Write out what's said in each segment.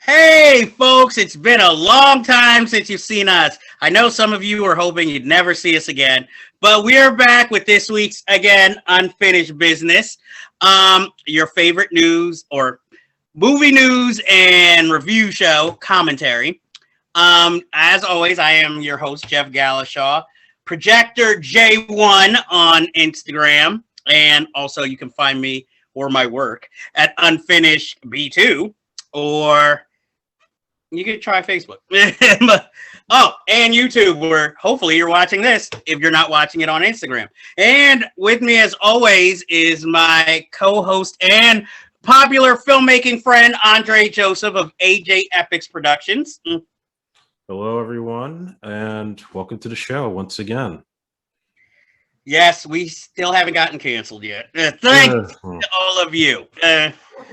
Hey, folks, it's been a long time since you've seen us. I know some of you were hoping you'd never see us again, but we're back with this week's, again, Unfinished Business. Your favorite news or movie news and review show commentary. As always, I am your host, Jeff Gallashaw, Projector J1 on Instagram, and also you can find me or my work at Unfinished B2, or you can try Facebook. Oh, and YouTube, where hopefully you're watching this if you're not watching it on Instagram. And with me, as always, is my co-host and popular filmmaking friend, Andre Joseph of AJ Epics Productions. Hello, everyone, and welcome to the show once again. Yes, we still haven't gotten canceled yet. Thanks to all of you.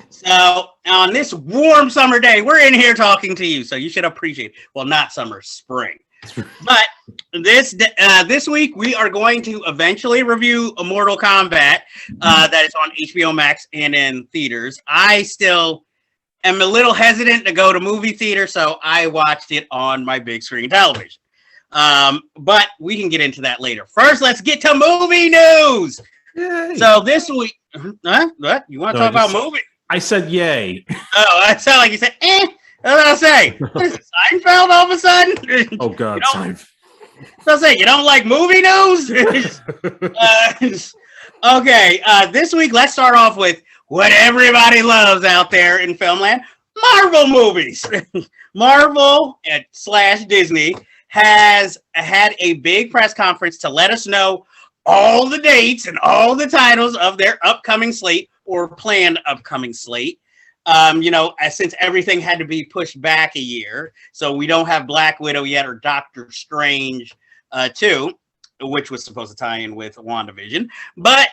So on this warm summer day, we're in here talking to you, so you should appreciate it. Well, not summer, spring. But this week, we are going to eventually review Mortal Kombat that is on HBO Max and in theaters. I still am a little hesitant to go to movie theater, so I watched it on my big screen television. But we can get into that later. First, let's get to movie news. Yay. So this week, what? You want to talk about movie? I said yay. Oh, that sounded like you said, eh. What did I say? What is it, Seinfeld all of a sudden? Oh, God, Seinfeld. So I say, you don't like movie news? Okay, this week, let's start off with what everybody loves out there in filmland, Marvel movies. Marvel / Disney has had a big press conference to let us know all the dates and all the titles of their upcoming slate or planned upcoming slate. Since everything had to be pushed back a year, so we don't have Black Widow yet or Doctor Strange 2, which was supposed to tie in with WandaVision. But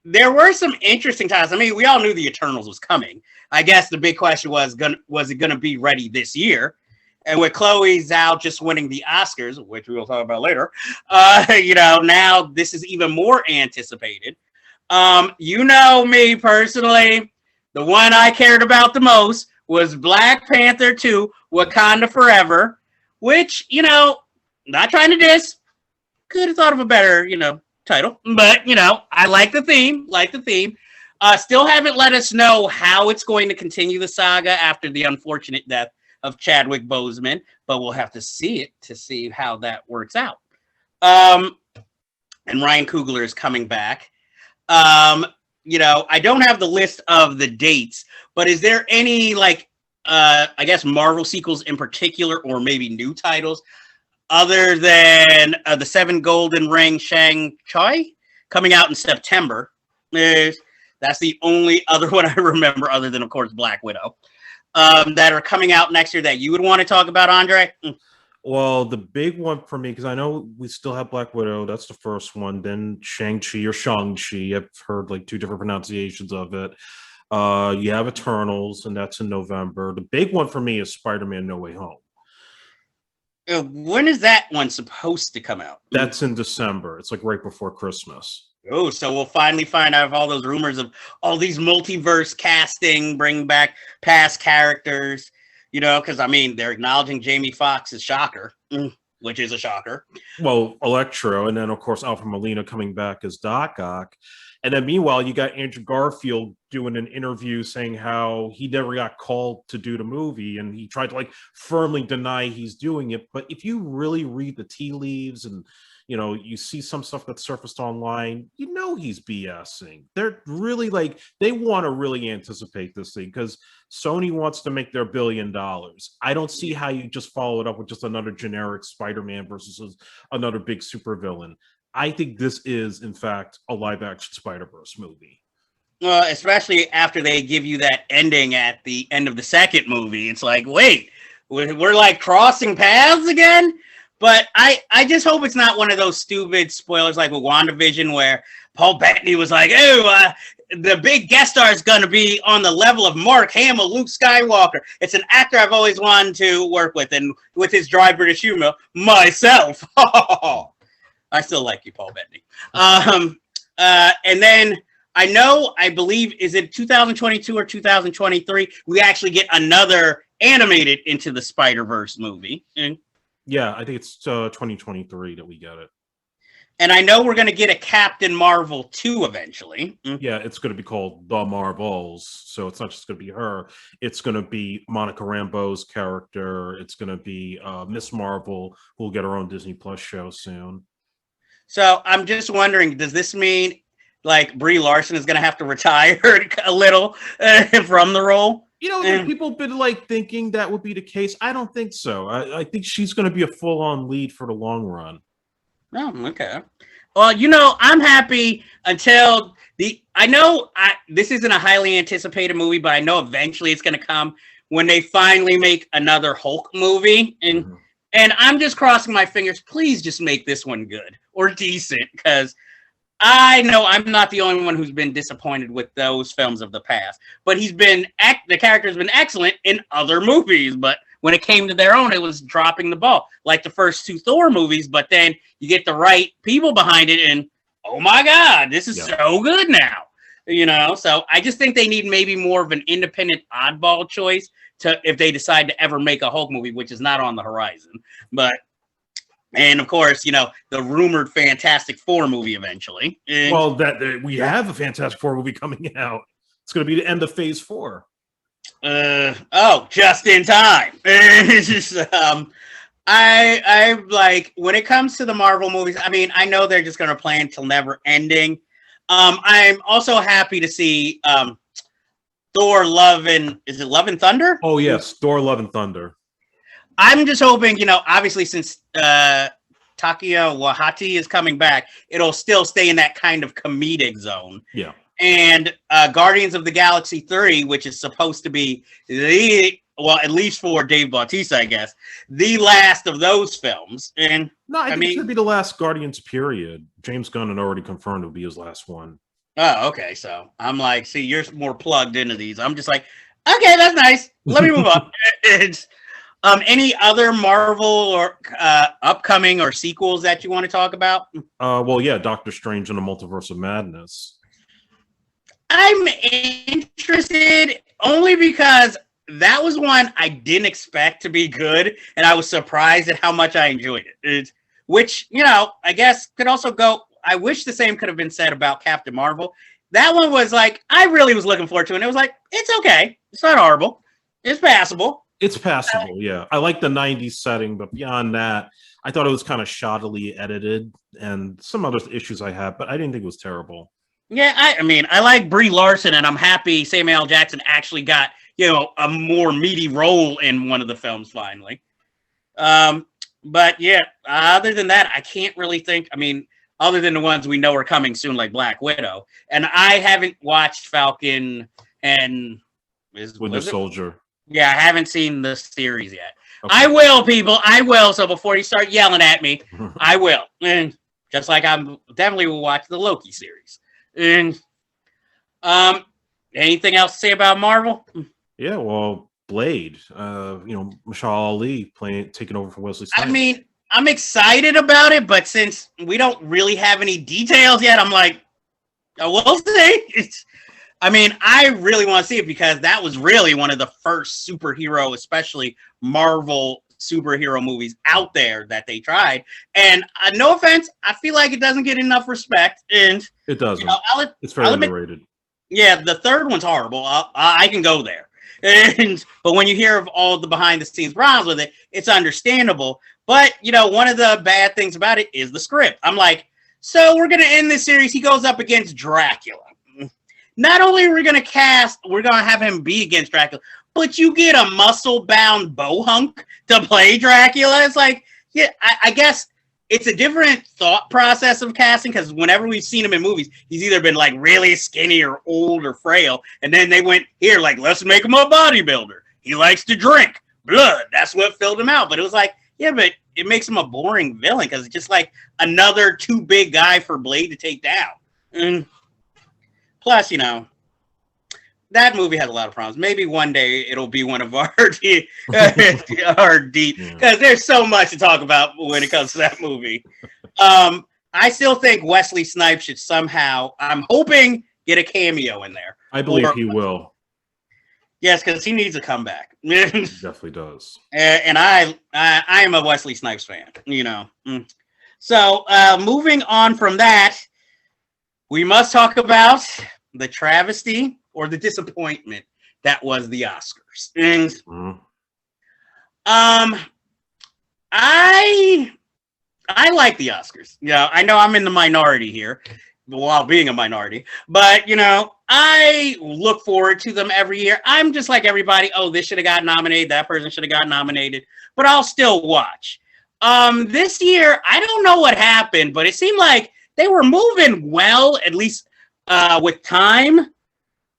there were some interesting titles. I mean, we all knew the Eternals was coming. I guess the big question was it going to be ready this year? And with Chloe Zhao just winning the Oscars, which we will talk about later, now this is even more anticipated. You know me personally, the one I cared about the most was Black Panther 2, Wakanda Forever, which, not trying to diss, could have thought of a better, title. But, I like the theme, still haven't let us know how it's going to continue the saga after the unfortunate death of Chadwick Boseman, but we'll have to see it to see how that works out. And Ryan Coogler is coming back. I don't have the list of the dates, but is there any Marvel sequels in particular, or maybe new titles other than the Seven Golden Ring Shang-Chi coming out in September? That's the only other one I remember, other than, of course, Black Widow. That are coming out next year that you would want to talk about, Andre? Well, the big one for me, because I know we still have Black Widow. That's the first one. Then Shang-Chi or Shang-Chi. I've heard two different pronunciations of it. You have Eternals, and that's in November. The big one for me is Spider-Man No Way Home. When is that one supposed to come out? That's in December. It's right before Christmas. Oh, so we'll finally find out if all those rumors of all these multiverse casting, bring back past characters, because, they're acknowledging Jamie Foxx as Shocker, which is a shocker. Well, Electro, and then, of course, Alfred Molina coming back as Doc Ock. And then, meanwhile, you got Andrew Garfield doing an interview saying how he never got called to do the movie, and he tried to, firmly deny he's doing it. But if you really read the tea leaves and you see some stuff that surfaced online, he's BSing. They're really they want to really anticipate this thing because Sony wants to make their $1 billion. I don't see how you just follow it up with just another generic Spider-Man versus another big supervillain. I think this is, in fact, a live-action Spider-Verse movie. Especially after they give you that ending at the end of the second movie. It's wait, we're crossing paths again? But I just hope it's not one of those stupid spoilers like with WandaVision where Paul Bettany was the big guest star is going to be on the level of Mark Hamill, Luke Skywalker. It's an actor I've always wanted to work with, and with his dry British humor, myself. I still like you, Paul Bettany. And then I believe, is it 2022 or 2023? We actually get another animated into the Spider-Verse movie. Yeah, I think it's 2023 that we get it. And I know we're going to get a Captain Marvel 2 eventually. Yeah, it's going to be called The Marvels. So it's not just going to be her. It's going to be Monica Rambeau's character. It's going to be Miss Marvel, who will get her own Disney Plus show soon. So I'm just wondering, does this mean like Brie Larson is going to have to retire a little from the role? You know, people have been like thinking that would be the case. I don't think so. I think she's going to be a full-on lead for the long run. Oh, okay. Well, you know, I'm happy until this isn't a highly anticipated movie, but I know eventually it's going to come when they finally make another Hulk movie. And I'm just crossing my fingers. Please just make this one good or decent, because I know I'm not the only one who's been disappointed with those films of the past. But the character's been excellent in other movies, but when it came to their own, it was dropping the ball, like the first 2 Thor movies. But then you get the right people behind it, and oh my God, this is so good now. You know, so I just think they need maybe more of an independent oddball choice if they decide to ever make a Hulk movie, which is not on the horizon. And of course, you know, the rumored Fantastic Four movie eventually. Well, we have a Fantastic Four movie coming out. It's going to be the end of Phase 4. Just in time. I like, when it comes to the Marvel movies, I mean, I know they're just going to play until never ending. I'm also happy to see Thor Love and Thunder? Oh yes, Thor Love and Thunder. I'm just hoping, you know, obviously since Taika Waititi is coming back, it'll still stay in that kind of comedic zone. Yeah. And Guardians of the Galaxy 3, which is supposed to be at least for Dave Bautista, I guess, the last of those films. And no, I think it should be the last Guardians period. James Gunn had already confirmed it would be his last one. Oh, okay. So I'm like, see, you're more plugged into these. I'm just like, okay, that's nice. Let me move on. Any other Marvel or upcoming or sequels that you want to talk about? Well, yeah, Doctor Strange and the Multiverse of Madness. I'm interested only because that was one I didn't expect to be good, and I was surprised at how much I enjoyed it. Which, you know, I guess could also go. I wish the same could have been said about Captain Marvel. That one was like, I really was looking forward to it. And it was like, it's okay. It's not horrible. It's passable. It's passable, yeah. I like the 90s setting, but beyond that, I thought it was kind of shoddily edited and some other issues I have, but I didn't think it was terrible. Yeah, I mean, I like Brie Larson, and I'm happy Samuel L. Jackson actually got, you know, a more meaty role in one of the films finally. But yeah, other than that, I can't really think. I mean, other than the ones we know are coming soon, like Black Widow, and I haven't watched Falcon and Winter Soldier. Yeah, I haven't seen the series yet. Okay. I will, people. I will. So before you start yelling at me, I will. And just like I definitely will watch the Loki series. And anything else to say about Marvel? Yeah, well, Blade. You know, Mashal Ali taking over for Wesley Snipes. I mean, I'm excited about it, but since we don't really have any details yet, I'm like, we'll see. I mean, I really want to see it because that was really one of the first superhero, especially Marvel superhero movies out there that they tried. And no offense, I feel like it doesn't get enough respect. And it doesn't. You know, it's very underrated. Yeah, the third one's horrible. I can go there. But when you hear of all the behind the scenes problems with it, it's understandable. But, you know, one of the bad things about it is the script. I'm like, so we're going to end this series. He goes up against Dracula. Not only are we going to have him be against Dracula, but you get a muscle-bound bohunk to play Dracula. It's like, yeah, I guess it's a different thought process of casting, because whenever we've seen him in movies, he's either been like really skinny or old or frail, and then they went here like, let's make him a bodybuilder. He likes to drink blood. That's what filled him out. But it was like, yeah, but it makes him a boring villain because it's just like another too big guy for Blade to take down. And plus, you know, that movie has a lot of problems. Maybe one day it'll be one of our deep, because there's so much to talk about when it comes to that movie. I still think Wesley Snipes should somehow, I'm hoping, get a cameo in there. I believe he will. Yes, because he needs a comeback. Definitely does. And I am a Wesley Snipes fan, you know. So moving on from that, we must talk about the travesty or the disappointment that was the Oscars. And I like the Oscars. Yeah, I know I'm in the minority here while being a minority, but you know, I look forward to them every year. I'm just like everybody. Oh, this should have got nominated. That person should have got nominated, but I'll still watch. This year, I don't know what happened, but it seemed like they were moving well, at least with time,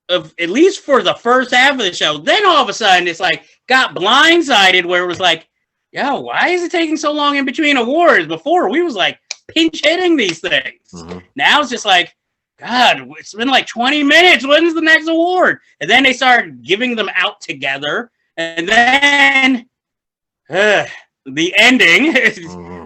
of at least for the first half of the show. Then all of a sudden, it's like got blindsided, where it was like, yo, why is it taking so long in between awards? Before we was like pinch hitting these things. Now it's just like, God, it's been like 20 minutes. When's the next award? And then they started giving them out together. And then the ending,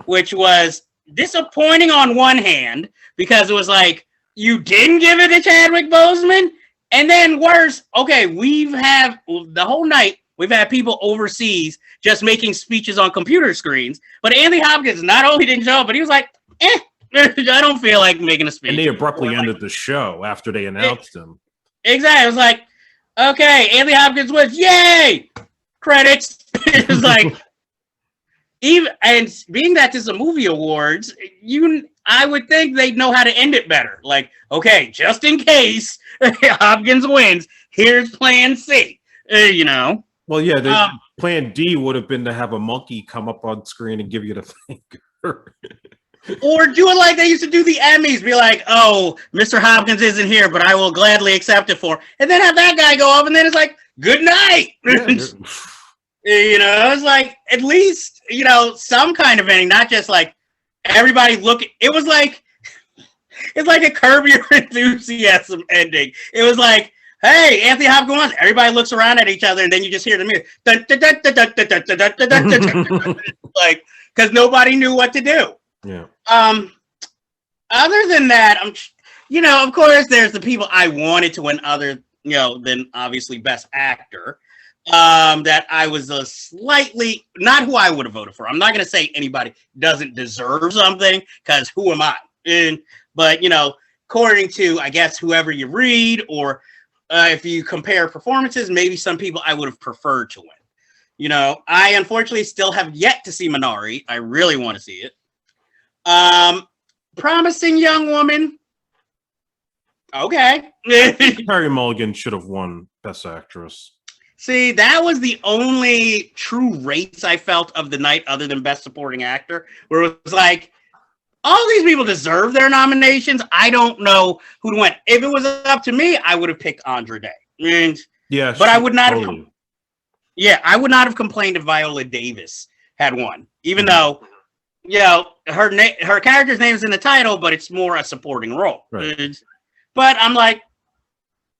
which was disappointing on one hand, because it was like, you didn't give it to Chadwick Boseman? And then worse, okay, the whole night, we've had people overseas just making speeches on computer screens. But Anthony Hopkins not only didn't show up, but he was like, I don't feel like making a speech. And they abruptly ended the show after they announced him. Exactly. It was like, okay, Anthony Hopkins wins. Yay! Credits. It was like, even and being that this is a movie awards, I would think they'd know how to end it better. Like, okay, just in case Hopkins wins, here's plan C. You know. Well, yeah, plan D would have been to have a monkey come up on screen and give you the finger. Or do it like they used to do the Emmys. Be like, oh, Mr. Hopkins isn't here, but I will gladly accept it for. And then have that guy go up, and then it's like, good night. Yeah, you know, it's like, at least, you know, some kind of ending, not just like everybody looking. It was like, it's like a Curb Your Enthusiasm ending. It was like, hey, Anthony Hopkins wants. Everybody looks around at each other, and then you just hear the music. Like, because nobody knew what to do. Yeah. Other than that, you know, of course, there's the people I wanted to win other, you know, than obviously Best Actor. That I was slightly not who I would have voted for. I'm not going to say anybody doesn't deserve something, because who am I? But you know, according to, I guess, whoever you read, or if you compare performances, maybe some people I would have preferred to win. You know, I unfortunately still have yet to see Minari. I really want to see it. Promising Young Woman. Okay. Carey Mulligan should have won Best Actress. See, that was the only true race I felt of the night, other than Best Supporting Actor, where it was like, all these people deserve their nominations. I don't know who'd win. If it was up to me, I would have picked Andra Day. Yeah, but I would not have. Yeah, I would not have complained if Viola Davis had won, even though, you know, her character's name is in the title, but it's more a supporting role. Right. But I'm like,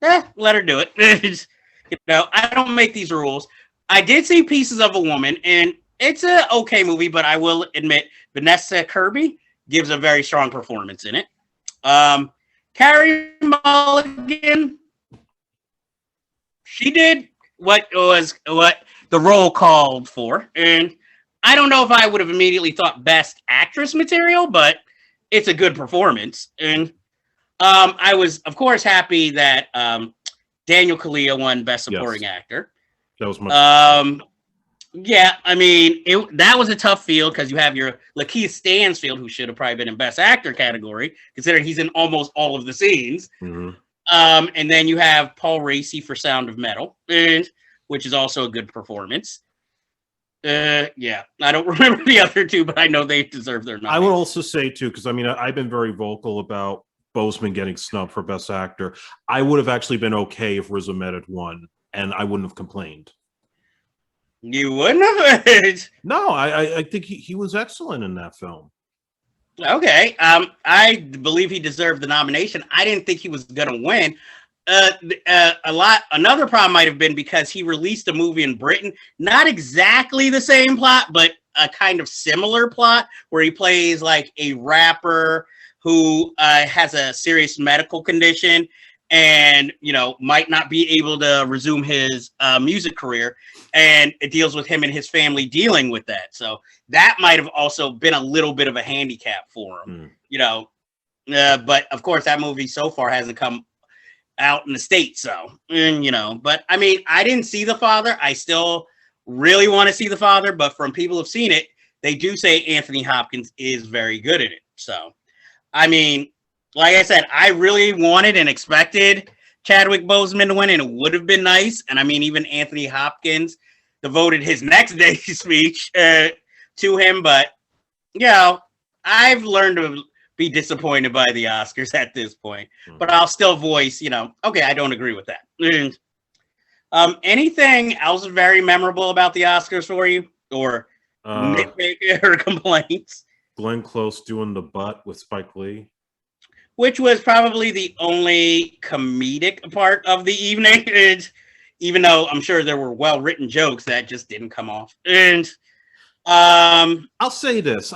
let her do it. You know, I don't make these rules. I did see Pieces of a Woman, and it's an okay movie, but I will admit Vanessa Kirby gives a very strong performance in it. Carey Mulligan, she did what the role called for, and I don't know if I would have immediately thought Best Actress material, but it's a good performance. And I was, of course, happy that Daniel Kaluuya won Best Supporting Actor. That was much. Yeah, I mean, that was a tough field, because you have your Lakeith Stanfield, who should have probably been in Best Actor category, considering he's in almost all of the scenes. Mm-hmm. And then you have Paul Raci for Sound of Metal, which is also a good performance. Yeah, I don't remember the other two, but I know they deserve their nomination. I would also say, too, because I mean, I've been very vocal about Boseman getting snubbed for Best Actor. I would have actually been okay if Riz Ahmed had won, and I wouldn't have complained. You wouldn't have? No, I think he was excellent in that film. Okay. I believe he deserved the nomination. I didn't think he was going to win. Another problem might have been because he released a movie in Britain, not exactly the same plot, but a kind of similar plot, where he plays like a rapper who has a serious medical condition, and might not be able to resume his music career, and it deals with him and his family dealing with that. So that might have also been a little bit of a handicap for him, but of course that movie so far hasn't come out in the States. So, but I mean, I didn't see The Father. I still really want to see The Father, but from people who've seen it, they do say Anthony Hopkins is very good at it. So, I mean, like I said, I really wanted and expected Chadwick Boseman to win, and it would have been nice. And I mean, even Anthony Hopkins devoted his next day's speech to him. But, I've learned to be disappointed by the Oscars at this point. But I'll still voice, okay, I don't agree with that. Anything else very memorable about the Oscars for you? Or nitpick or complaints? Glenn Close doing the butt with Spike Lee. Which was probably the only comedic part of the evening. Even though I'm sure there were well-written jokes that just didn't come off. And I'll say this.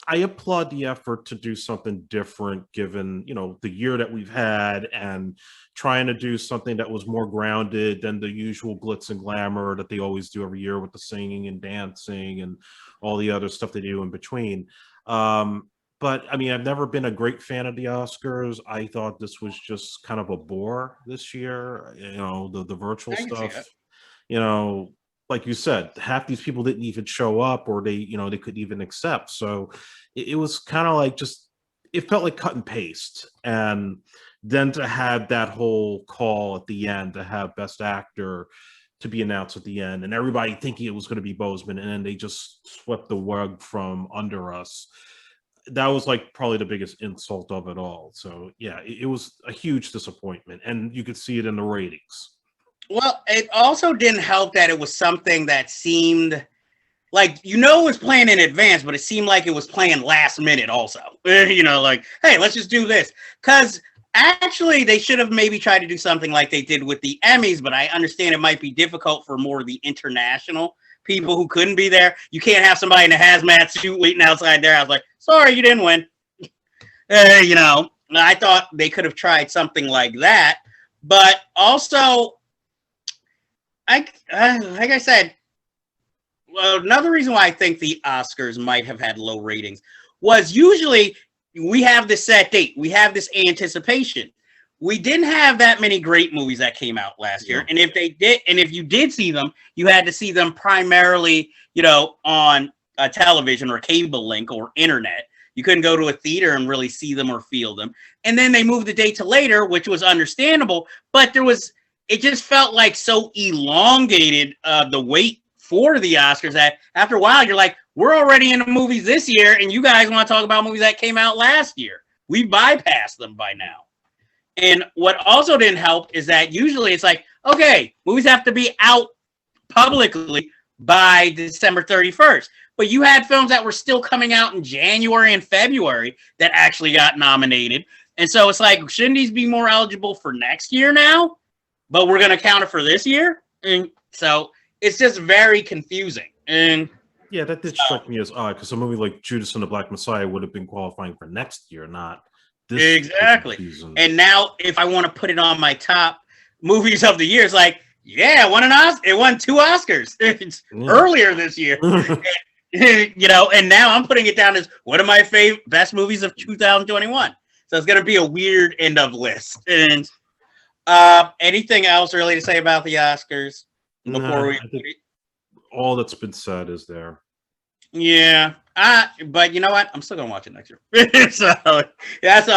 I applaud the effort to do something different given, the year that we've had, and trying to do something that was more grounded than the usual glitz and glamour that they always do every year with the singing and dancing and all the other stuff they do in between. But I mean, I've never been a great fan of the Oscars. I thought this was just kind of a bore this year, the virtual stuff, like you said, half these people didn't even show up, or they couldn't even accept. So it was kind of like it felt like cut and paste. And then to have that whole call at the end to have Best Actor to be announced at the end, and everybody thinking it was going to be Boseman, and then they just swept the rug from under us. That was like probably the biggest insult of it all. So yeah, it was a huge disappointment, and you could see it in the ratings. Well, it also didn't help that it was something that seemed like, it was playing in advance, but it seemed like it was playing last minute also. Like, hey, let's just do this. Because actually, they should have maybe tried to do something like they did with the Emmys, but I understand it might be difficult for more of the international people who couldn't be there. You can't have somebody in a hazmat suit waiting outside there. I was like, sorry, you didn't win. I thought they could have tried something like that. But also, like I said, another reason why I think the Oscars might have had low ratings was usually we have this set date. We have this anticipation. We didn't have that many great movies that came out last year. And if they did, and if you did see them, you had to see them primarily, on a television or cable link or internet. You couldn't go to a theater and really see them or feel them. And then they moved the date to later, which was understandable, but it just felt like so elongated, the wait for the Oscars, that after a while you're like, we're already in the movies this year, and you guys want to talk about movies that came out last year. We bypassed them by now. And what also didn't help is that usually it's like, okay, movies have to be out publicly by December 31st. But you had films that were still coming out in January and February that actually got nominated. And so it's like, shouldn't these be more eligible for next year now? But we're going to count it for this year? And so it's just very confusing. And yeah, that did strike me as odd, because a movie like Judas and the Black Messiah would have been qualifying for next year, not this. Exactly. And now if I want to put it on my top movies of the year, it's like, yeah, it won 2 Oscars earlier this year. And now I'm putting it down as one of my best movies of 2021. So it's going to be a weird end of list. And anything else really to say about the Oscars before we? All that's been said is there. Yeah, but you know what? I'm still gonna watch it next year. So that's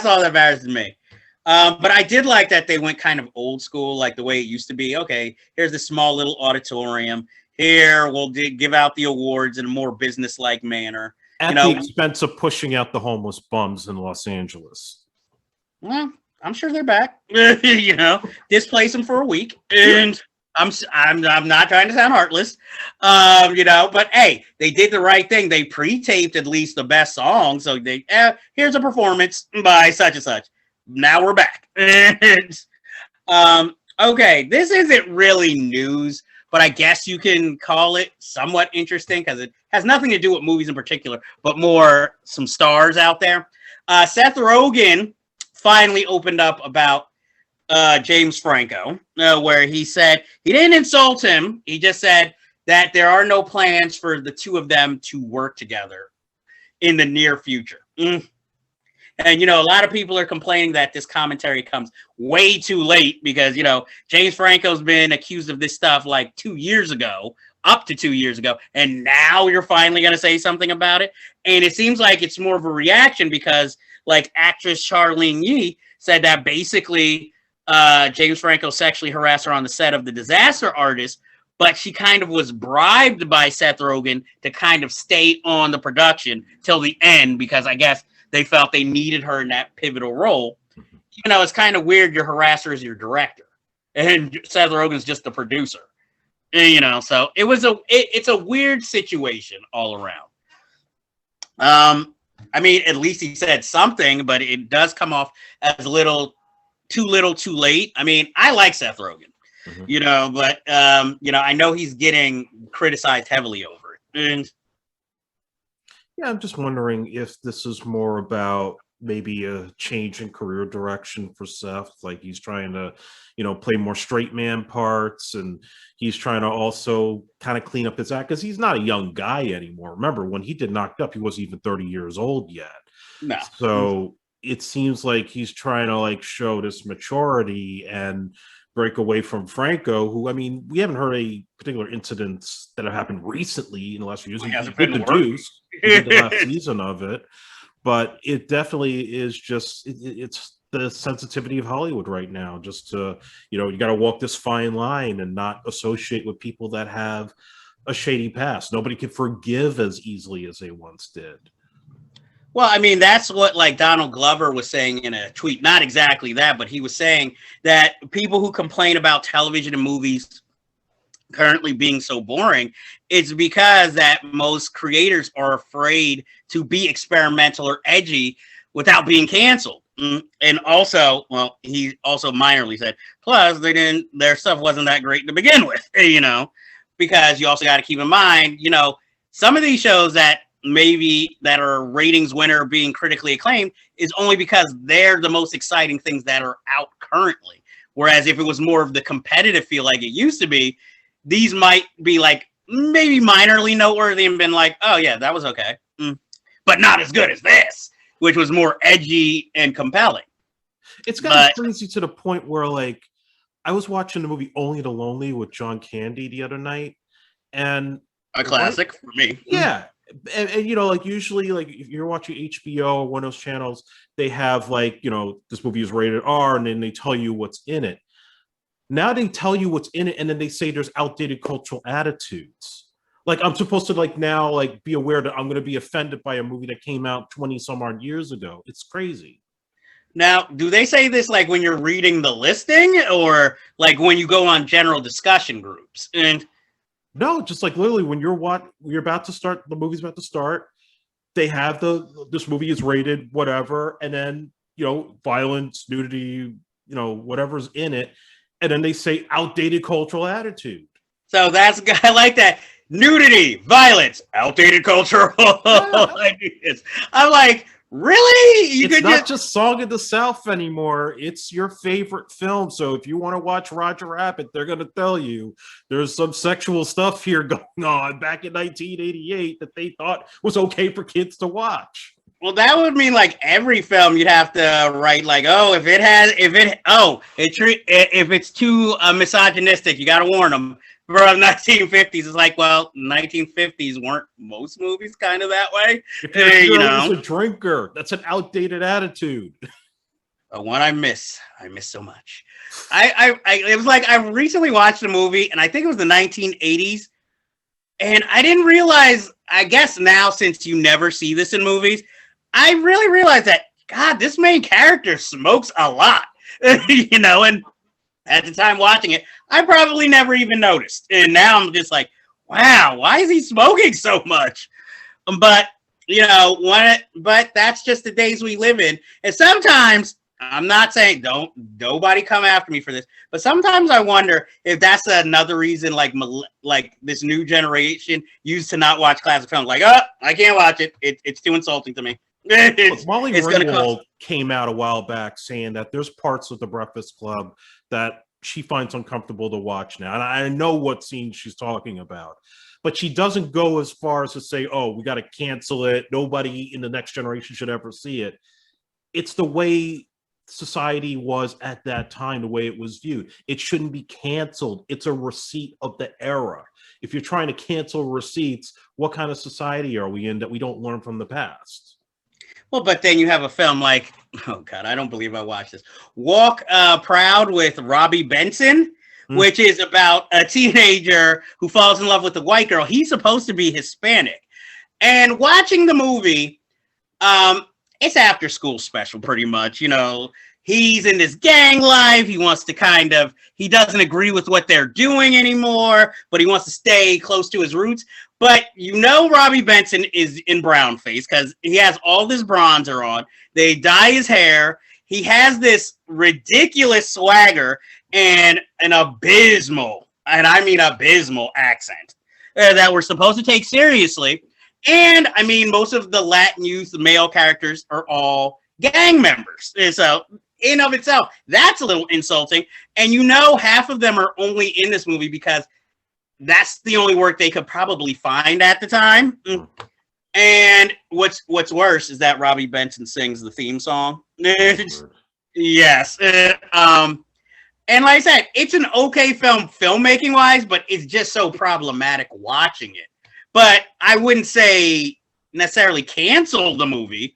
all that matters to me. But I did like that they went kind of old school, like the way it used to be. Okay, here's this small little auditorium. Here we'll give out the awards in a more business-like manner. At the expense of pushing out the homeless bums in Los Angeles. Well, I'm sure they're back. Displace them for a week, and I'm not trying to sound heartless, but hey, they did the right thing. They pre-taped at least the best song, so here's a performance by such and such. Now we're back. Okay, this isn't really news, but I guess you can call it somewhat interesting because it has nothing to do with movies in particular, but more some stars out there. Seth Rogen finally opened up about James Franco, where he said he didn't insult him. He just said that there are no plans for the two of them to work together in the near future. And, a lot of people are complaining that this commentary comes way too late because, James Franco's been accused of this stuff like 2 years ago, up to 2 years ago, and now you're finally going to say something about it. And it seems like it's more of a reaction because, like, actress Charlene Yee said that basically James Franco sexually harassed her on the set of The Disaster Artist, but she kind of was bribed by Seth Rogen to kind of stay on the production till the end because I guess they felt they needed her in that pivotal role. It's kind of weird. Your harasser is your director, and Seth Rogen's just the producer. So it's a weird situation all around. I mean, at least he said something, but it does come off as too little, too late. I mean, I like Seth Rogen, but I know he's getting criticized heavily over it. And yeah, I'm just wondering if this is more about maybe a change in career direction for Seth. Like he's trying to, play more straight man parts, and he's trying to also kind of clean up his act because he's not a young guy anymore. Remember, when he did Knocked Up, he wasn't even 30 years old yet. No. So it seems like he's trying to like show this maturity and break away from Franco, who, I mean, we haven't heard a particular incidents that have happened recently in the last few years. He did the Deuce, he did the last season of it, but it definitely is just, it's the sensitivity of Hollywood right now. Just to, you got to walk this fine line and not associate with people that have a shady past. Nobody can forgive as easily as they once did. Well, I mean, that's what like Donald Glover was saying in a tweet. Not exactly that, but he was saying that people who complain about television and movies currently being so boring, it's because that most creators are afraid to be experimental or edgy without being canceled. And also, well, he also minorly said, plus their stuff wasn't that great to begin with, because you also got to keep in mind, some of these shows that are ratings winner being critically acclaimed is only because they're the most exciting things that are out currently. Whereas if it was more of the competitive feel like it used to be, these might be like maybe minorly noteworthy and been like, oh yeah, that was okay. But not as good as this, which was more edgy and compelling. It's gotten crazy to the point where like I was watching the movie Only the Lonely with John Candy the other night, and a classic for me. Yeah. And like usually, like if you're watching HBO or one of those channels, they have like, this movie is rated R, and then they tell you what's in it. Now they tell you what's in it, and then they say there's outdated cultural attitudes. Like I'm supposed to like now like be aware that I'm going to be offended by a movie that came out 20 some odd years ago. It's crazy. Now, do they say this like when you're reading the listing, or like when you go on general discussion groups? And no, just like literally when you're about to start, the movie's about to start, they have this movie is rated whatever, and then violence, nudity, whatever's in it, and then they say outdated cultural attitude. So I like that. Nudity, violence, outdated cultural ideas. I'm like, really? It's not just Song of the South anymore. It's your favorite film. So if you want to watch Roger Rabbit, they're going to tell you there's some sexual stuff here going on back in 1988 that they thought was okay for kids to watch. Well, that would mean like every film you'd have to write like, oh, if it's too misogynistic, you got to warn them. From 1950s, it's like, well, 1950s weren't most movies kind of that way. If you're a drinker, that's an outdated attitude. One I miss so much. It was like I recently watched a movie, and I think it was the 1980s, and I didn't realize. I guess now, since you never see this in movies, I really realized that God, this main character smokes a lot, and. At the time watching it, I probably never even noticed. And now I'm just like, wow, why is he smoking so much? But, but that's just the days we live in. And sometimes, I'm not saying nobody come after me for this, but sometimes I wonder if that's another reason like this new generation used to not watch classic films. Like, oh, I can't watch it. It's too insulting to me. Molly it's going to Ringwald cost. came out a while back saying that there's parts of The Breakfast Club that she finds uncomfortable to watch now. And I know what scene she's talking about. But she doesn't go as far as to say, oh, we got to cancel it. Nobody in the next generation should ever see it. It's the way society was at that time, the way it was viewed. It shouldn't be canceled. It's a receipt of the era. If you're trying to cancel receipts, what kind of society are we in that we don't learn from the past? Well, but then you have a film like, oh God, I don't believe I watched this. Walk Proud with Robbie Benson, which is about a teenager who falls in love with a white girl. He's supposed to be Hispanic. And watching the movie, it's after school special pretty much. You know, he's in this gang life. He wants to he doesn't agree with what they're doing anymore, but he wants to stay close to his roots. But you know Robbie Benson is in brownface because he has all this bronzer on. They dye his hair. He has this ridiculous swagger and an abysmal, and I mean abysmal accent that we're supposed to take seriously. And I mean, most of the Latin youth, the male characters, are all gang members. And so, in of itself, that's a little insulting. And you know, half of them are only in this movie because that's the only work they could probably find at the time. And what's worse is that Robbie Benson sings the theme song. Yes. And like I said, it's an okay film filmmaking wise, but it's just so problematic watching it. But I wouldn't say necessarily cancel the movie.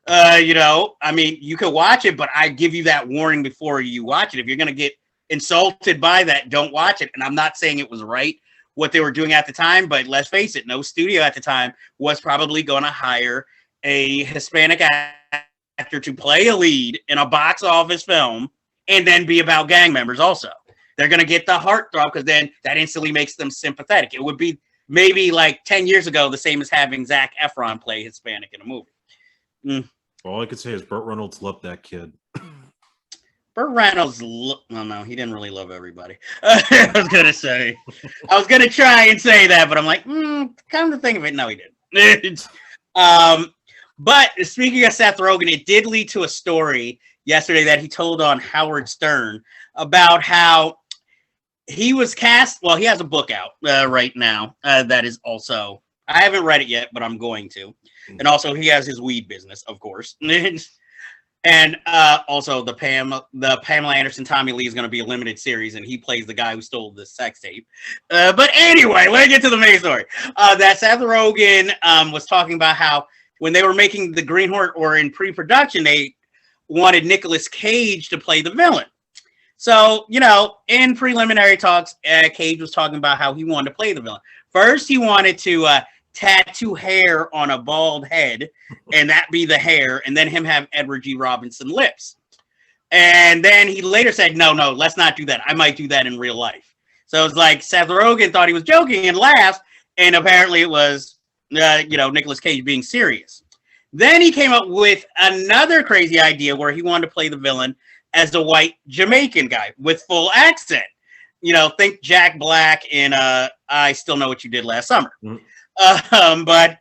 You know, I mean, you could watch it, but I give you that warning before you watch it. If you're going to get insulted by that, don't watch it. And I'm not saying it was right what they were doing at the time, but let's face it, no studio at the time was probably going to hire a Hispanic actor to play a lead in a box office film and then be about gang members also. They're going to get the heartthrob because then that instantly makes them sympathetic. It would be maybe like 10 years ago, the same as having Zac Efron play Hispanic in a movie. All I could say is Burt Reynolds loved that kid. Burt Reynolds, no, he didn't really love everybody. I was going to say. I was going to try and say that, but I'm like, come to think of it, no, he didn't. But speaking of Seth Rogen, it did lead to a story yesterday that he told on Howard Stern about how he was cast. Well, he has a book out right now that is also, I haven't read it yet, but I'm going to. And also he has his weed business, of course. And also the Pamela Anderson Tommy Lee is going to be a limited series, and he plays the guy who stole the sex tape. But anyway, let's get to the main story. That Seth Rogen was talking about how when they were making the Green Hornet or in pre-production, they wanted Nicolas Cage to play the villain. So, you know, in preliminary talks, Cage was talking about how he wanted to play the villain. First, he wanted to tattoo hair on a bald head, and that be the hair, and then him have Edward G. Robinson lips. And then he later said, no, let's not do that. I might do that in real life. So it's like Seth Rogen thought he was joking and laughed, and apparently it was, Nicolas Cage being serious. Then he came up with another crazy idea where he wanted to play the villain as a white Jamaican guy with full accent. You know, think Jack Black in I Still Know What You Did Last Summer. But,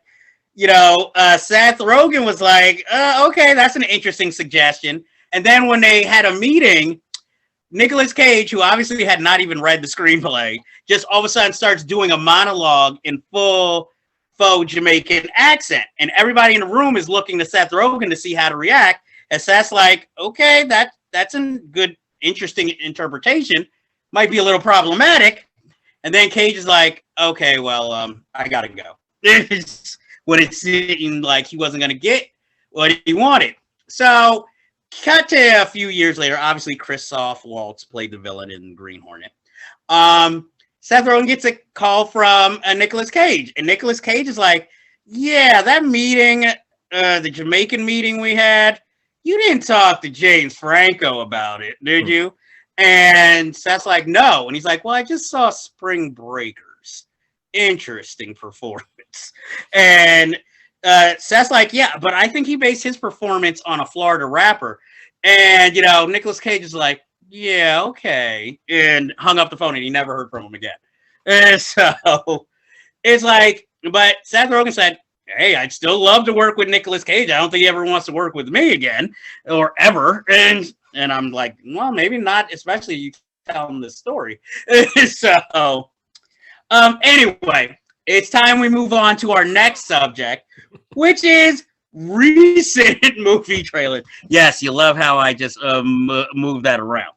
Seth Rogen was like, okay, that's an interesting suggestion. And then when they had a meeting, Nicolas Cage, who obviously had not even read the screenplay, just all of a sudden starts doing a monologue in full faux Jamaican accent. And everybody in the room is looking to Seth Rogen to see how to react. And Seth's like, okay, that's a good, interesting interpretation. Might be a little problematic. And then Cage is like, okay, well, I gotta go. When it seemed like he wasn't gonna get what he wanted. So, cut to a few years later. Obviously, Christoph Waltz played the villain in Green Hornet. Seth Rogen gets a call from Nicolas Cage, and Nicolas Cage is like, "Yeah, that meeting, the Jamaican meeting we had, you didn't talk to James Franco about it, did you?" And Seth's like, "No," and he's like, "Well, I just saw Spring Breakers. Interesting performance." And Seth's like, "Yeah, but I think he based his performance on a Florida rapper." And Nicolas Cage is like, "Yeah, okay," and hung up the phone, and he never heard from him again. And so it's like, but Seth Rogen said, hey, I'd still love to work with Nicolas Cage. I don't think he ever wants to work with me again or ever. And I'm like, well, maybe not, especially you tell him this story. So, anyway, it's time we move on to our next subject, which is recent movie trailers. Yes, you love how I just move that around.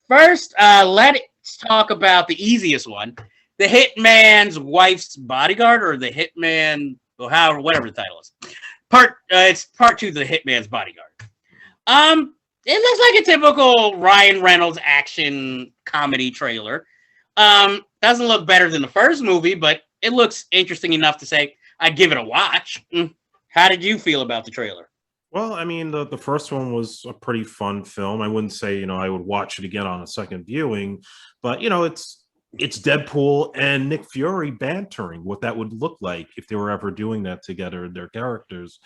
First, let's talk about the easiest one. The Hitman's Wife's Bodyguard, or the Hitman, or whatever the title is. It's part 2 of the Hitman's Bodyguard. It looks like a typical Ryan Reynolds action comedy trailer. Doesn't look better than the first movie, but it looks interesting enough to say I'd give it a watch. How did you feel about the trailer? Well, I mean, the first one was a pretty fun film. I wouldn't say, I would watch it again on a second viewing, but, it's Deadpool and Nick Fury bantering, what that would look like if they were ever doing that together, their characters.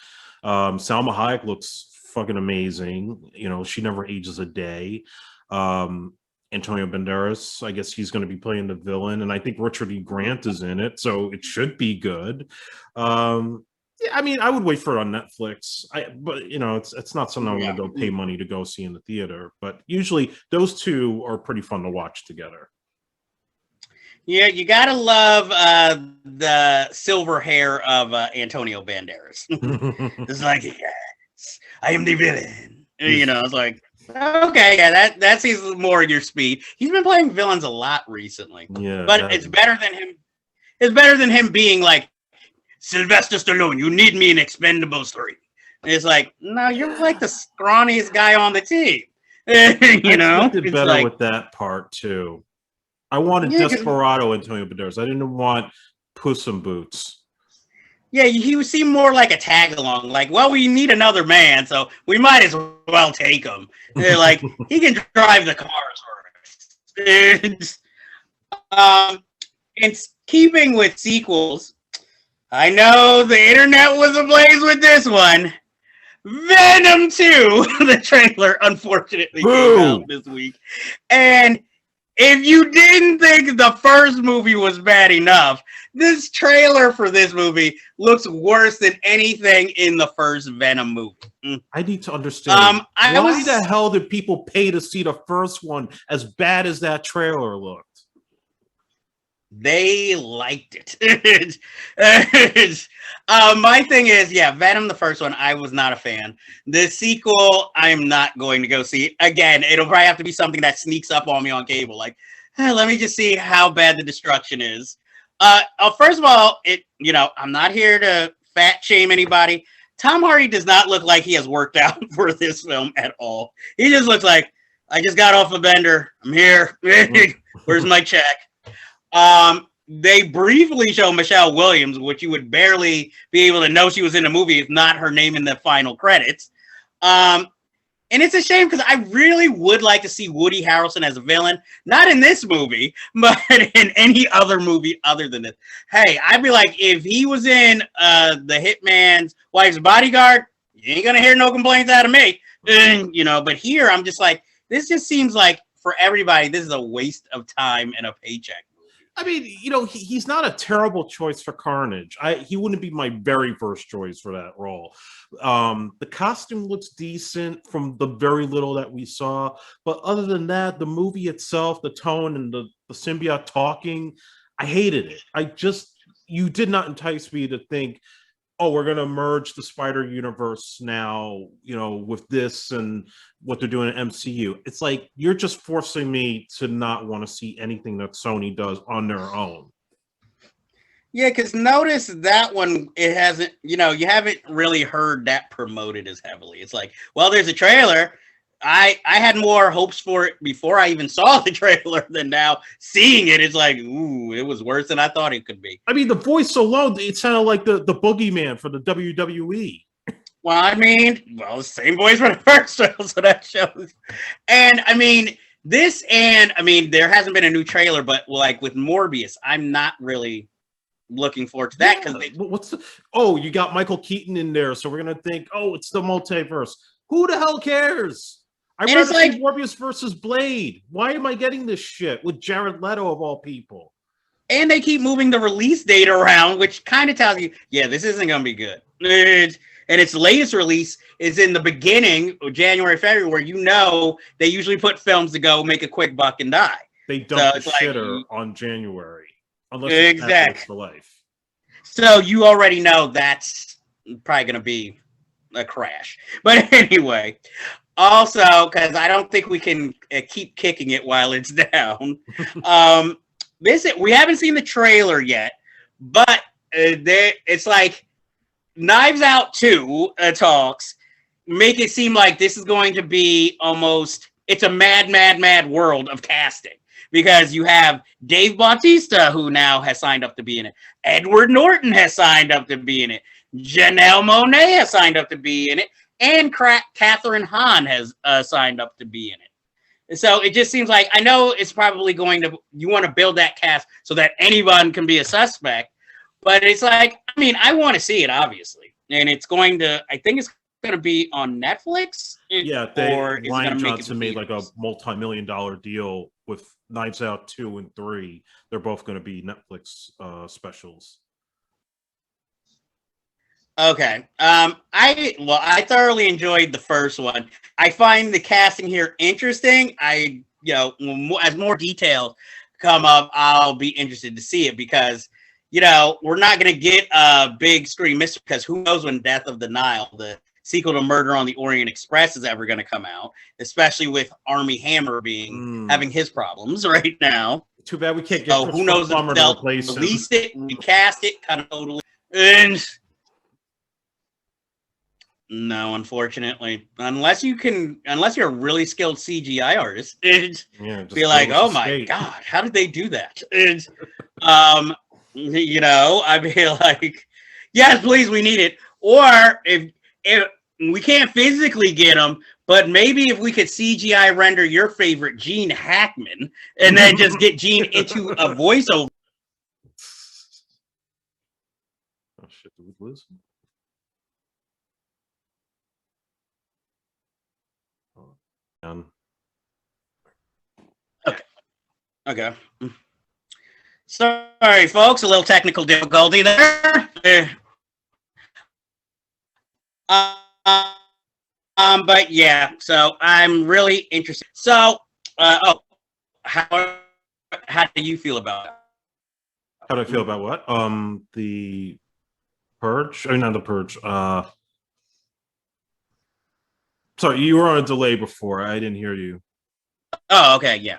Salma Hayek looks fucking amazing. She never ages a day. Antonio Banderas, I guess he's going to be playing the villain, and I think Richard E. Grant is in it, so it should be good. Yeah, I mean, I would wait for it on Netflix. But it's not something I'm going to go pay money to go see in the theater. But usually, those two are pretty fun to watch together. Yeah, you gotta love the silver hair of Antonio Banderas. It's like, yes, I am the villain. It's like, okay, yeah, that seems more your speed. He's been playing villains a lot recently. Yeah, but it's better than him. It's better than him being like Sylvester Stallone. You need me in Expendables 3. And it's like, no, you're like the scrawniest guy on the team. I did better like, with that part too. I wanted Desperado Antonio Banderas. I didn't want Puss in Boots. Yeah, he seemed more like a tag along. Like, well, we need another man, so we might as well take him. They're like, he can drive the cars for us. In keeping with sequels, I know the internet was ablaze with this one. Venom 2, the trailer, unfortunately, came out this week. And if you didn't think the first movie was bad enough, this trailer for this movie looks worse than anything in the first Venom movie. I need to understand. Why the hell did people pay to see the first one as bad as that trailer looked? They liked it. My thing is, Venom, the first one, I was not a fan. The sequel, I'm not going to go see. Again, it'll probably have to be something that sneaks up on me on cable. Like, let me just see how bad the destruction is. First of all, I'm not here to fat shame anybody. Tom Hardy does not look like he has worked out for this film at all. He just looks like, I just got off a bender. I'm here. Where's my check? They briefly show Michelle Williams, which you would barely be able to know she was in the movie if not her name in the final credits. And it's a shame because I really would like to see Woody Harrelson as a villain, not in this movie, but in any other movie other than this. Hey, I'd be like, if he was in the Hitman's Wife's Bodyguard, you ain't gonna hear no complaints out of me. But here I'm just like, this just seems like for everybody, this is a waste of time and a paycheck. I mean, he's not a terrible choice for Carnage. He wouldn't be my very first choice for that role. The costume looks decent from the very little that we saw. But other than that, the movie itself, the tone and the symbiote talking, I hated it. You did not entice me to think, oh, we're going to merge the Spider Universe now, with this and what they're doing in MCU. It's like, you're just forcing me to not want to see anything that Sony does on their own. Yeah, because notice that one, it hasn't, you haven't really heard that promoted as heavily. It's like, well, there's a trailer. I had more hopes for it before I even saw the trailer than now seeing it. It's like, ooh, it was worse than I thought it could be. I mean, the voice alone, it sounded like the boogeyman for the WWE. Well, the same voice for the first trailer, so that shows. And there hasn't been a new trailer, but like with Morbius, I'm not really looking forward to that because you got Michael Keaton in there, so we're gonna think, oh, it's the multiverse. Who the hell cares? I'd rather see Morbius versus Blade. Why am I getting this shit with Jared Leto of all people? and they keep moving the release date around, which kind of tells you, yeah, this isn't going to be good. And its latest release is in the beginning of January, February, where they usually put films to go make a quick buck and die. They dump the shitter on January, unless it's exactly for life. So you already know that's probably going to be a crash. But anyway, also, because I don't think we can keep kicking it while it's down. We haven't seen the trailer yet, but it's like Knives Out 2 talks make it seem like this is going to be it's a mad world of casting, because you have Dave Bautista, who now has signed up to be in it. Edward Norton has signed up to be in it. Janelle Monáe has signed up to be in it. And Catherine Hahn has signed up to be in it. So it just seems like, I know it's probably you want to build that cast so that anyone can be a suspect. But it's like, I mean, I want to see it, obviously. And I think it's going to be on Netflix. Rian Johnson made like a multi-million-dollar deal with Knives Out 2 and 3. They're both going to be Netflix specials. Okay. I thoroughly enjoyed the first one. I find the casting here interesting. As more details come up, I'll be interested to see it, because we're not going to get a big screen mystery, because who knows when Death of the Nile, the sequel to Murder on the Orient Express, is ever going to come out, especially with Armie Hammer having his problems right now. Too bad we can't get who knows if they'll release it, recast it, kind of totally. And no, unfortunately, unless you're a really skilled CGI artist, be like, oh my god, how did they do that? I'd be like, yes, please, we need it. Or if we can't physically get them, but maybe if we could CGI render your favorite Gene Hackman and then just get Gene into a voiceover. Oh shit, did we lose him? Okay. Sorry, folks, a little technical difficulty there. But yeah, so I'm really interested. So, how do you feel about it? How do I feel about what? The Purge? I mean, not the Purge. Sorry, you were on a delay before. I didn't hear you. Oh, okay, yeah.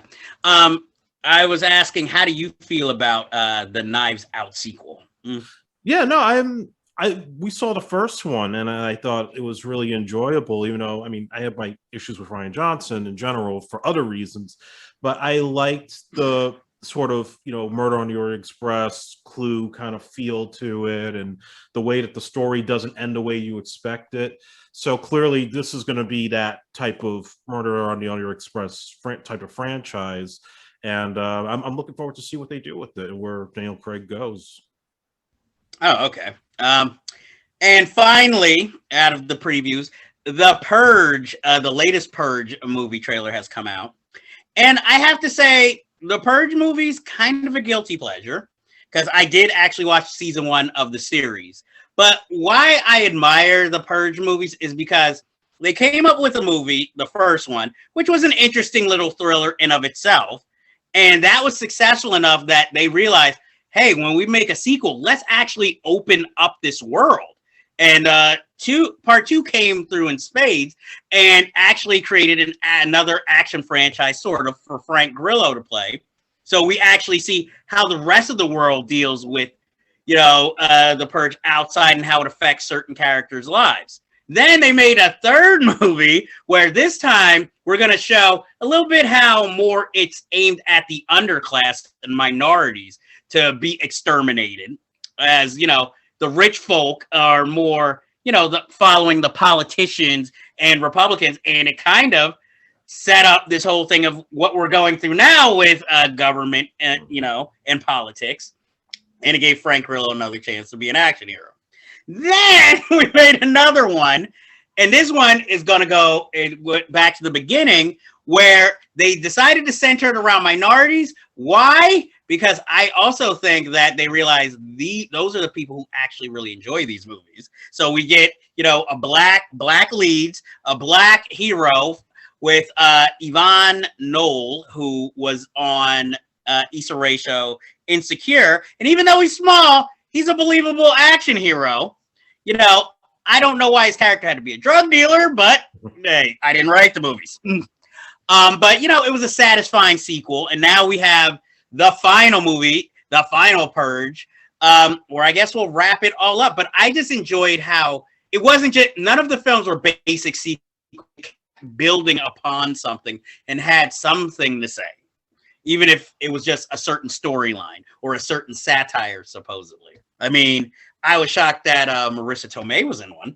I was asking, how do you feel about the Knives Out sequel? Yeah, no, we saw the first one, and I thought it was really enjoyable, even though, I mean, I have my issues with Rian Johnson in general for other reasons, but I liked the sort of, Murder on the Orient Express, Clue kind of feel to it, and the way that the story doesn't end the way you expect it. So clearly this is going to be that type of Murder on the Orient Express type of franchise. And I'm looking forward to see what they do with it and where Daniel Craig goes. Oh, okay. And finally, out of the previews, the Purge, the latest Purge movie trailer has come out. And I have to say, the Purge movie's kind of a guilty pleasure, because I did actually watch season 1 of the series. But why I admire the Purge movies is because they came up with a movie, the first one, which was an interesting little thriller in of itself. And that was successful enough that they realized, hey, when we make a sequel, let's actually open up this world. And part 2 came through in spades and actually created another action franchise, sort of, for Frank Grillo to play. So we actually see how the rest of the world deals with, the Purge outside and how it affects certain characters' lives. Then they made a third movie where this time we're going to show a little bit how more it's aimed at the underclass and minorities to be exterminated. As, the rich folk are more, following the politicians and Republicans. And it kind of set up this whole thing of what we're going through now with government and, and politics. And it gave Frank Grillo another chance to be an action hero. Then we made another one, and this one is going to go back to the beginning, where they decided to center it around minorities. Why? because I also think that they realize those are the people who actually really enjoy these movies. So we get, a black leads, a black hero with Yvonne Knoll, who was on Issa Rae show Insecure, and even though he's small, he's a believable action hero. I don't know why his character had to be a drug dealer, but hey, I didn't write the movies. But it was a satisfying sequel, and now we have the final movie, the final Purge, where I guess we'll wrap it all up. But I just enjoyed how it wasn't just, none of the films were basic sequels, building upon something and had something to say, even if it was just a certain storyline or a certain satire, supposedly. I mean, I was shocked that Marissa Tomei was in one,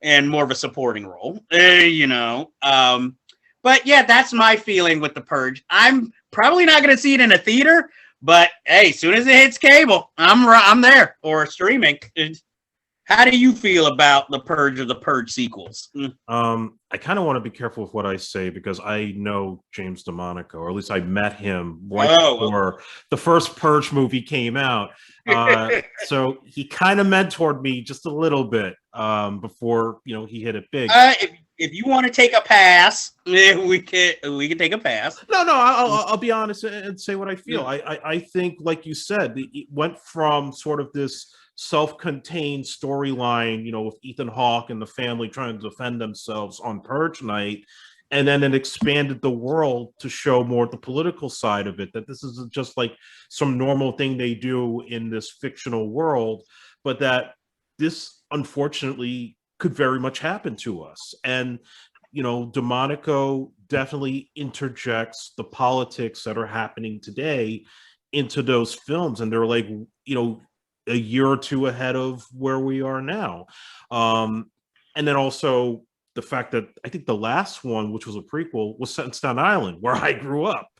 and more of a supporting role, But yeah, that's my feeling with The Purge. I'm probably not going to see it in a theater, but hey, as soon as it hits cable, I'm there, or streaming. How do you feel about The Purge or the Purge sequels? I kind of want to be careful with what I say because I know James DeMonaco, or at least I met him before the first Purge movie came out. So he kind of mentored me just a little bit before he hit it big. If you want to take a pass, we can take a pass. No, I'll be honest and say what I feel. I think, like you said, it went from sort of this self-contained storyline, with Ethan Hawke and the family trying to defend themselves on Purge night, and then it expanded the world to show more the political side of it, that this isn't just like some normal thing they do in this fictional world, but that this unfortunately could very much happen to us. And DeMonaco definitely interjects the politics that are happening today into those films, and they're like a year or two ahead of where we are now. And then also the fact that I think the last one, which was a prequel, was set in Staten Island, where I grew up.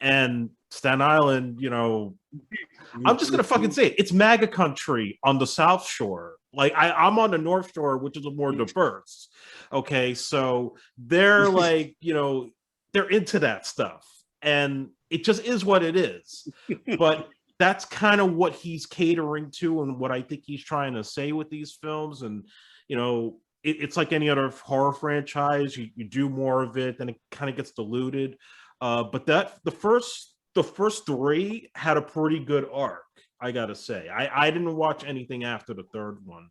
And Staten Island, I'm just going to fucking say it. It's MAGA country on the South Shore. Like, I'm on the North Shore, which is more diverse. Okay, so they're like, they're into that stuff. And it just is what it is. But that's kind of what he's catering to and what I think he's trying to say with these films. And, it's like any other horror franchise. You do more of it, then it kind of gets diluted. But the first three had a pretty good arc, I got to say. I didn't watch anything after the third one.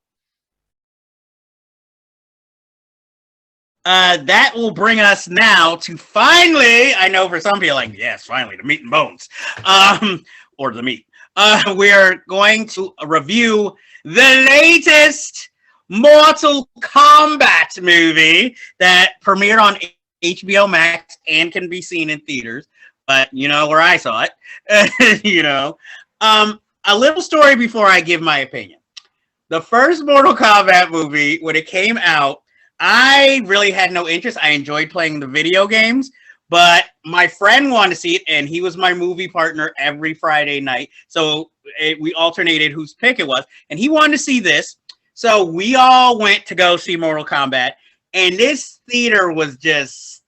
That will bring us now to finally, I know for some people like, yes, finally, the meat and bones. Or the meat. We are going to review the latest Mortal Kombat movie that premiered on HBO Max and can be seen in theaters. But where I saw it. A little story before I give my opinion. The first Mortal Kombat movie, when it came out, I really had no interest. I enjoyed playing the video games. But my friend wanted to see it, and he was my movie partner every Friday night. So we alternated whose pick it was. And he wanted to see this. So we all went to go see Mortal Kombat. And this theater was just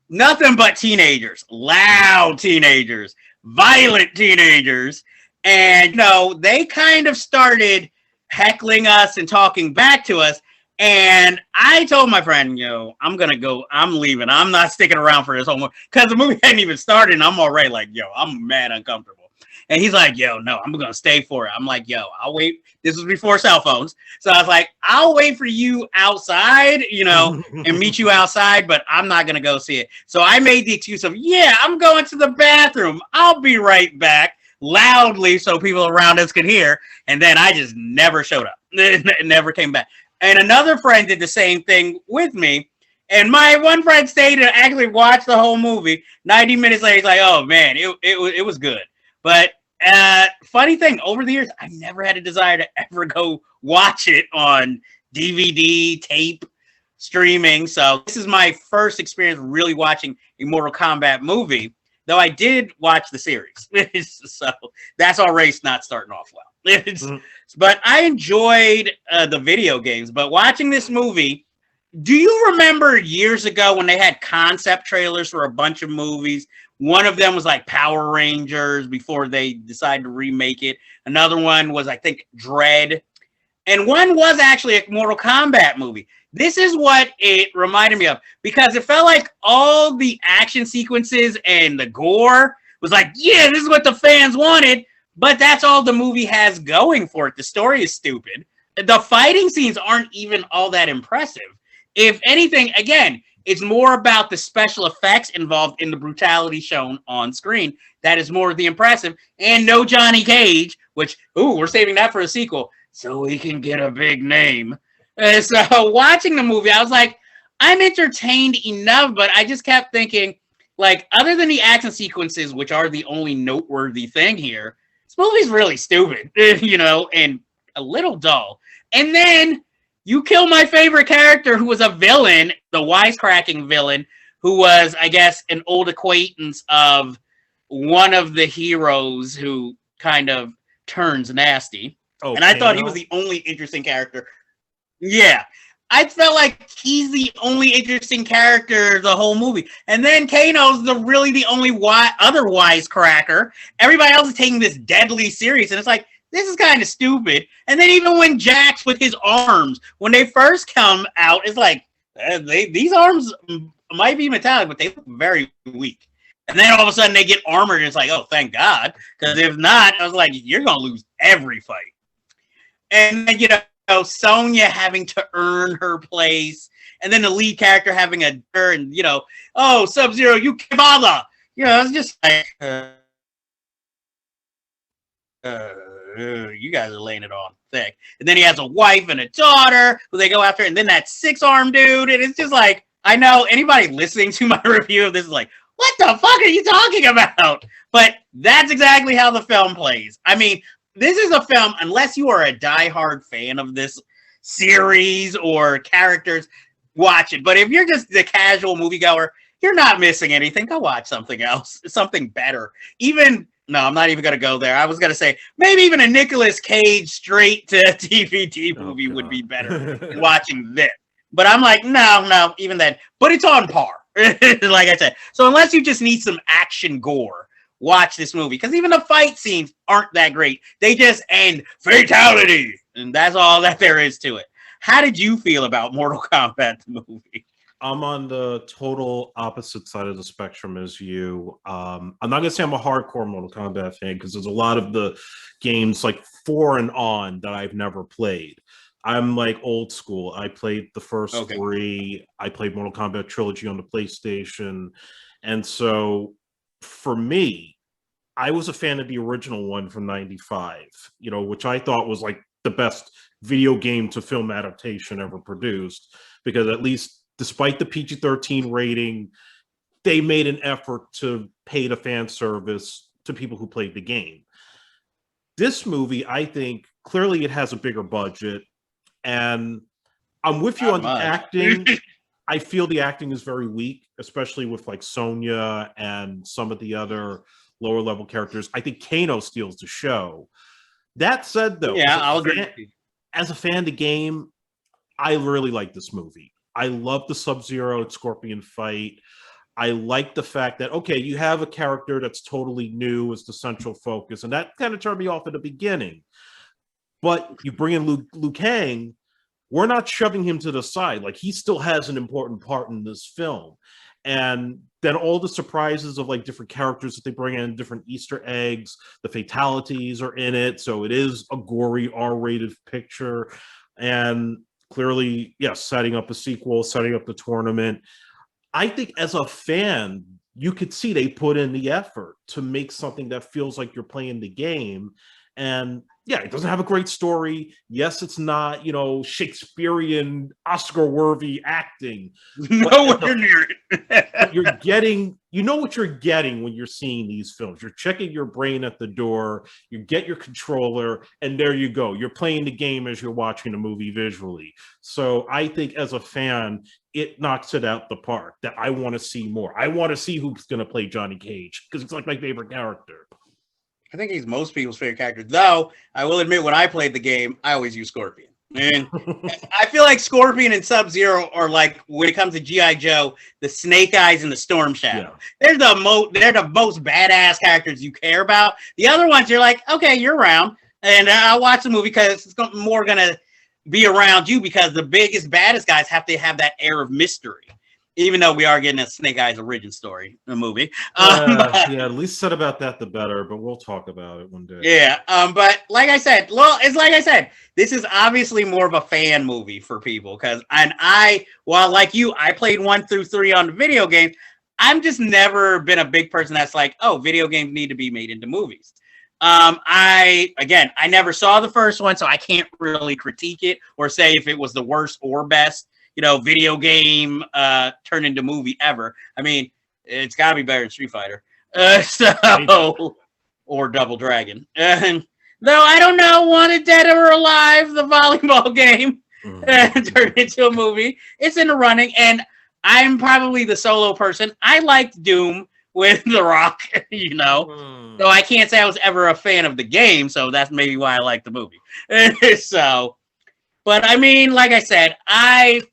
nothing but teenagers. Loud teenagers. Violent teenagers. And, they kind of started heckling us and talking back to us. And I told my friend, I'm going to go. I'm leaving. I'm not sticking around for this whole movie. Because the movie hadn't even started. And I'm already like, I'm mad uncomfortable. And he's like, no, I'm going to stay for it. I'm like, I'll wait. This was before cell phones. So I was like, I'll wait for you outside, and meet you outside. But I'm not going to go see it. So I made the excuse of, I'm going to the bathroom. I'll be right back, loudly so people around us could hear. And then I just never showed up. Never came back. And another friend did the same thing with me. And my one friend stayed and actually watched the whole movie. 90 minutes later, he's like, oh, man, it was good. But funny thing, over the years, I've never had a desire to ever go watch it on DVD, tape, streaming. So this is my first experience really watching a Mortal Kombat movie, though I did watch the series. So that's already not starting off well. But I enjoyed the video games. But watching this movie, do you remember years ago when they had concept trailers for a bunch of movies One of them was like Power Rangers before they decided to remake it. Another one was, I think, Dread. And one was actually a Mortal Kombat movie. This is what it reminded me of, because it felt like all the action sequences and the gore was like, yeah, this is what the fans wanted, but that's all the movie has going for it. The story is stupid. The fighting scenes aren't even all that impressive. If anything, again, it's more about the special effects involved in the brutality shown on screen. That is more the impressive. And no Johnny Cage, which, we're saving that for a sequel so we can get a big name. So watching the movie, I was like, I'm entertained enough, but I just kept thinking, like, other than the action sequences, which are the only noteworthy thing here, this movie's really stupid, and a little dull. And then you kill my favorite character, who was a villain, the wisecracking villain, who was, I guess, an old acquaintance of one of the heroes who kind of turns nasty. Oh, and I thought he was the only interesting character. Yeah. I felt like he's the only interesting character the whole movie. And then Kano's really the only other wisecracker. Everybody else is taking this deadly serious. And it's like, this is kind of stupid. And then even when Jax with his arms, when they first come out, it's like, these arms might be metallic, but they look very weak. And then all of a sudden they get armored, and it's like, oh, thank God. Because if not, I was like, you're going to lose every fight. And then, Sonya having to earn her place. And then the lead character having and oh, Sub-Zero, you can't bother. It's just like, you guys are laying it on thick. And then he has a wife and a daughter who they go after, and then that 6-armed dude, and it's just like, I know anybody listening to my review of this is like, what the fuck are you talking about? But that's exactly how the film plays. I mean, this is a film, unless you are a diehard fan of this series or characters, watch it. But if you're just the casual moviegoer, you're not missing anything. Go watch something else, something better. No, I'm not even going to go there. I was going to say maybe even a Nicolas Cage straight to DVD movie would be better than watching this. But I'm like, no, even then. But it's on par, like I said. So unless you just need some action gore, watch this movie. Because even the fight scenes aren't that great. They just end fatality. And that's all that there is to it. How did you feel about Mortal Kombat, the movie? I'm on the total opposite side of the spectrum as you. I'm not going to say I'm a hardcore Mortal Kombat fan, because there's a lot of the games like 4 and on that I've never played. I'm like old school. I played the first 3. I played Mortal Kombat Trilogy on the PlayStation. And so for me, I was a fan of the original one from 95, which I thought was like the best video game to film adaptation ever produced, because at least despite the PG-13 rating, they made an effort to pay the fan service to people who played the game. This movie, I think, clearly it has a bigger budget, and I'm with you on the acting. I feel the acting is very weak, especially with like Sonya and some of the other lower level characters. I think Kano steals the show. That said, though, I'll agree. As a fan of the game, I really like this movie. I love the Sub-Zero and Scorpion fight. I like the fact that, okay, you have a character that's totally new as the central focus, and that kind of turned me off at the beginning. But you bring in Liu Kang, we're not shoving him to the side. Like, he still has an important part in this film. And then all the surprises of like different characters that they bring in, different Easter eggs, the fatalities are in it. So it is a gory R-rated picture. And clearly, yes, setting up a sequel, setting up the tournament. I think as a fan, you could see they put in the effort to make something that feels like you're playing the game. And yeah, it doesn't have a great story. Yes, it's not, Shakespearean, Oscar-worthy acting. Nowhere near it. You're getting, what you're getting when you're seeing these films. You're checking your brain at the door, you get your controller, and there you go. You're playing the game as you're watching the movie visually. So I think as a fan, it knocks it out the park, that I want to see more. I want to see who's going to play Johnny Cage, because it's like my favorite character. I think he's most people's favorite character. Though, I will admit, when I played the game, I always use Scorpion. And I feel like Scorpion and Sub-Zero are like, when it comes to G.I. Joe, the Snake Eyes and the Storm Shadow. Yeah. They're the most badass characters you care about. The other ones, you're like, okay, you're around, and I'll watch the movie because it's more gonna be around you because the biggest, baddest guys have to have that air of mystery. Even though we are getting a Snake Eyes origin story, a movie. Yeah, at least said about that the better, but we'll talk about it one day. Yeah, but like I said, this is obviously more of a fan movie for people while like you, I played 1 through 3 on the video games. I've just never been a big person that's like, oh, video games need to be made into movies. I never saw the first one, so I can't really critique it or say if it was the worst or best, video game turned into movie ever. I mean, it's got to be better than Street Fighter. Or Double Dragon. Though I don't know, Wanted Dead or Alive, the volleyball game, turned into a movie. It's in the running, and I'm probably the solo person. I liked Doom with The Rock, Though I can't say I was ever a fan of the game, so that's maybe why I like the movie. But I mean, like I said,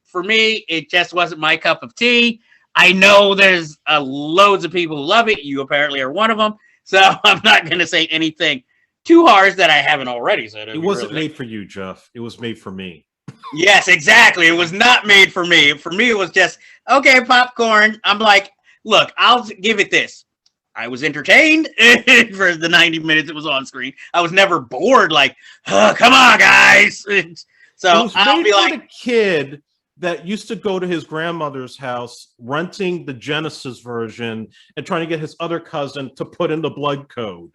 for me, it just wasn't my cup of tea. I know there's loads of people who love it. You apparently are one of them. So I'm not going to say anything too harsh that I haven't already said. It wasn't made for you, Jeff. It was made for me. Yes, exactly. It was not made for me. For me, it was just, okay, popcorn. I'm like, look, I'll give it this. I was entertained for the 90 minutes it was on screen. I was never bored, like, oh, come on, guys. So I'll be like, a kid that used to go to his grandmother's house, renting the Genesis version and trying to get his other cousin to put in the blood code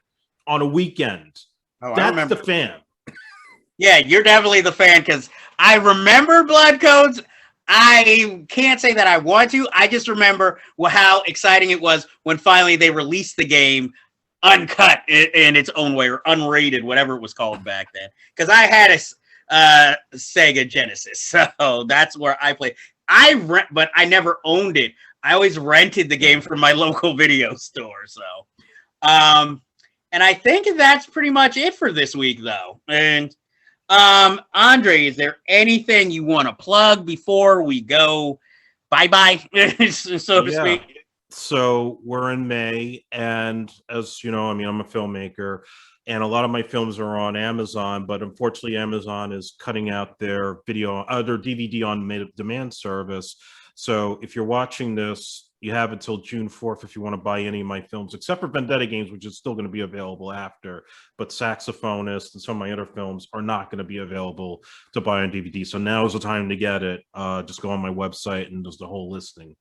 on a weekend. Oh, that's the fan. Yeah, you're definitely the fan because I remember blood codes. I can't say that I want to. I just remember how exciting it was when finally they released the game uncut in its own way, or unrated, whatever it was called back then. Because I had a Sega Genesis, so that's where I played. But I never owned it. I always rented the game from my local video store. So, and I think that's pretty much it for this week, though. And Andre, is there anything you want to plug before we go bye-bye, so to speak? So we're in May, and as you know, I mean, I'm a filmmaker, and a lot of my films are on Amazon, but unfortunately Amazon is cutting out their their DVD on demand service. So if you're watching this, you have until June 4th if you want to buy any of my films, except for Vendetta Games, which is still going to be available after. But Saxophonist and some of my other films are not going to be available to buy on DVD. So now is the time to get it. Just go on my website and there's the whole listing.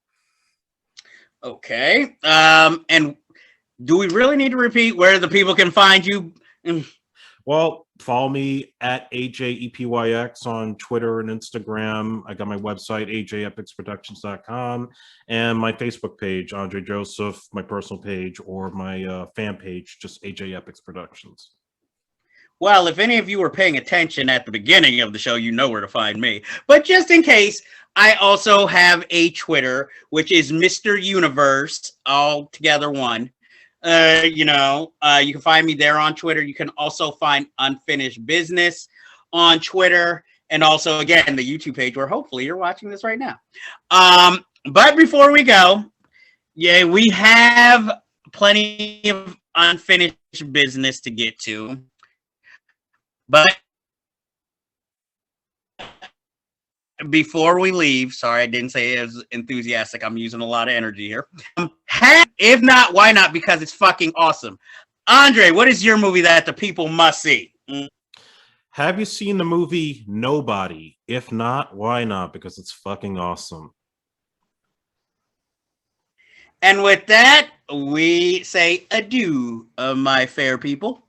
Okay. And do we really need to repeat where the people can find you? Well, follow me at AJEPYX on Twitter and Instagram. I got my website, ajepixproductions.com, and my Facebook page, Andre Joseph, my personal page, or my fan page, just AJ Epix Productions. Well, if any of you were paying attention at the beginning of the show, you know where to find me. But just in case, I also have a Twitter, which is Mr. Universe, all together one. You can find me there on Twitter. You can also find Unfinished Business on Twitter, and also, again, the YouTube page where hopefully you're watching this right now. But before we go, we have plenty of unfinished business to get to. But before we leave, sorry, I didn't say it as enthusiastic. I'm using a lot of energy here. If not, why not? Because it's fucking awesome. Andre, what is your movie that the people must see? Have you seen the movie Nobody? If not, why not? Because it's fucking awesome. And with that, we say adieu, my fair people.